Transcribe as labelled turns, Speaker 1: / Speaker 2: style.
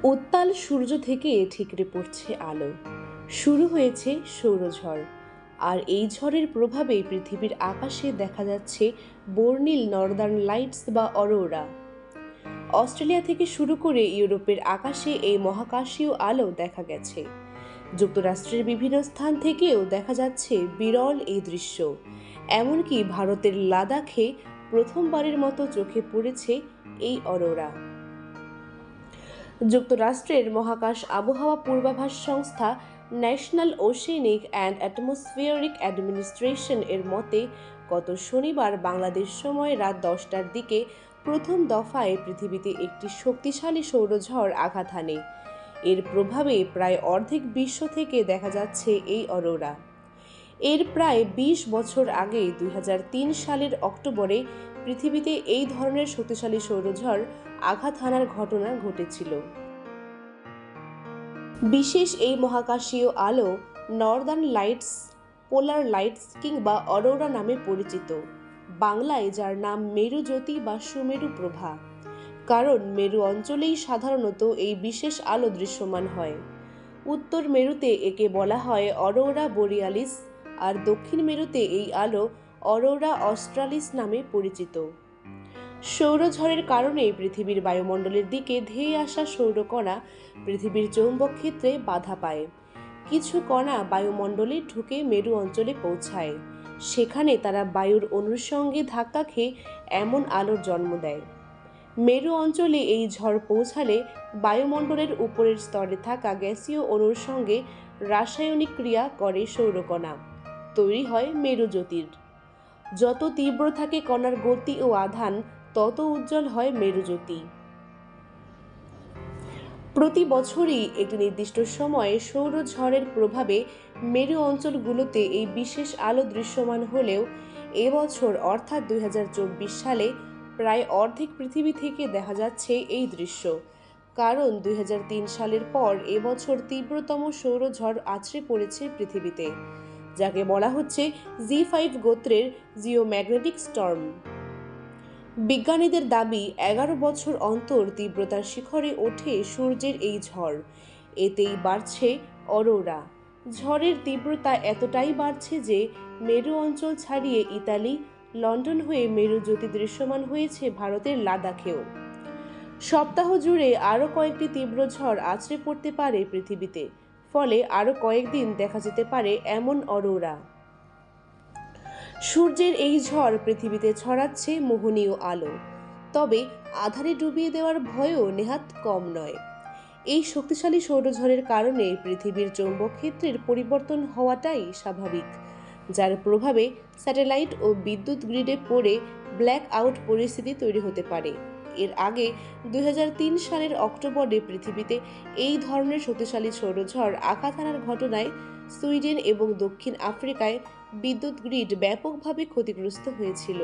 Speaker 1: উত্তাল সূর্য থেকে ঠিকরে পড়ছে আলো। শুরু হয়েছে সৌরঝড়। আর এই ঝড়ের প্রভাবে পৃথিবীর আকাশে দেখা যাচ্ছে বর্ণিল নর্দার্ন লাইটস বা অরোরা। অস্ট্রেলিয়া থেকে শুরু করে ইউরোপের আকাশে এই মহাকাশীয় আলো দেখা গেছে। যুক্তরাষ্ট্রের বিভিন্ন স্থান থেকেও দেখা যাচ্ছে বিরল এই দৃশ্য। এমনকি ভারতের লাদাখে প্রথমবারের মতো চোখে পড়েছে এই অরোরা। যুক্তরাষ্ট্রের মহাকাশ আবহাওয়া পূর্বাভাস সংস্থা national oceanic and atmospheric administration এর মতে গত শনিবার বাংলাদেশ সময় রাত 10টার দিকে প্রথম দফায় পৃথিবীতে একটি শক্তিশালী সৌরঝড় আঘাত হানে। এর প্রভাবে প্রায় অর্ধেক বিশ্ব থেকে দেখা যাচ্ছে এই অরোরা। এর প্রায় 20 বছর আগে 2003 সালের অক্টোবরে পৃথিবীতে এই ধরনের শক্তিশালী সৌরঝড় আঘাত হানার ঘটনা ঘটেছিল। বিশেষ এই মহাকাশীয় আলো নর্দার্ন লাইটস, পোলার লাইটস কিংবা অরোরা নামে পরিচিত, বাংলায় যার নাম মেরুজ্যোতি বা সুমেরু প্রভা। কারণ মেরু অঞ্চলেই সাধারণত এই বিশেষ আলো দৃশ্যমান হয়। উত্তর মেরুতে একে বলা হয় অরোরা বোরিয়ালিস, আর দক্ষিণ মেরুতে এই আলো অরোরা অস্ট্রালিস নামে পরিচিত। সৌরঝড়ের কারণে পৃথিবীর বায়ুমণ্ডলের দিকে ধেয়ে আসা সৌরকণা পৃথিবীর চৌম্বক ক্ষেত্রে বাধা পায়। কিছু কণা বায়ুমণ্ডলে ঢুকে মেরু অঞ্চলে পৌঁছায়। সেখানে তারা বায়ুর অণুর সঙ্গে ধাক্কা খেয়ে এমন আলোর জন্ম দেয়। মেরু অঞ্চলে এই ঝড় পৌঁছালে বায়ুমণ্ডলের উপরের স্তরে থাকা গ্যাসীয় অণুর সঙ্গে রাসায়নিক ক্রিয়া করে সৌরকণা। তৈরি হয় মেরুজ্যোতির। যত তীব্র থাকে কণার গতি ও আধান, তত উজ্জ্বল হয় মেরুজ্যোতি। প্রতি বছরই একটি নির্দিষ্ট সময়ে সৌরঝড়ের প্রভাবে মেরু অঞ্চলগুলোতে এই বিশেষ আলো দৃশ্যমান হলেও এবছর অর্থাৎ 2024 সালে প্রায় অর্ধেক পৃথিবী থেকে দেখা যাচ্ছে এই দৃশ্য। কারণ 2003 সালের পর এবছর তীব্রতম সৌরঝড় আছড়ে পড়েছে পৃথিবীতে, যাকে বলা হচ্ছে Z5 গোত্রের জিওম্যাগনেটিক স্টর্ম। বিজ্ঞানীদের দাবি 11 বছর অন্তর তীব্রতার শিখরে ওঠে সূর্যের এই ঝড়। এতেই বাড়ছে অরোরা। ঝড়ের তীব্রতা এতটাই বাড়ছে যে মেরু অঞ্চল ছাড়িয়ে ইতালি, লন্ডন হয়ে মেরুজ্যোতি দৃশ্যমান হয়েছে ভারতের লাদাখেও। সপ্তাহ জুড়ে আরও কয়েকটি তীব্র ঝড় আছড়ে পড়তে পারে পৃথিবীতে, ফলে আরও কয়েকদিন দেখা যেতে পারে এমন অরোরা। সূর্যের এই ঝড় পৃথিবীতে ছড়াচ্ছে মোহনীয় আলো, তবে আধারে ডুবিয়ে দেওয়ার ভয়ও নেহাত কম নয়। এই শক্তিশালী সৌরঝড়ের কারণে পৃথিবীর চৌম্বক ক্ষেত্রের পরিবর্তন হওয়াটাই স্বাভাবিক, যার প্রভাবে স্যাটেলাইট ও বিদ্যুৎ গ্রিডে পড়ে ব্ল্যাক আউট পরিস্থিতি তৈরি হতে পারে। এর আগে 2003 সালের অক্টোবরে পৃথিবীতে এই ধরনের শক্তিশালী সৌরঝড় আঘাত হানার ঘটনায় সুইডেন এবং দক্ষিণ আফ্রিকায় বিদ্যুৎ গ্রিড ব্যাপকভাবে ক্ষতিগ্রস্ত হয়েছিল।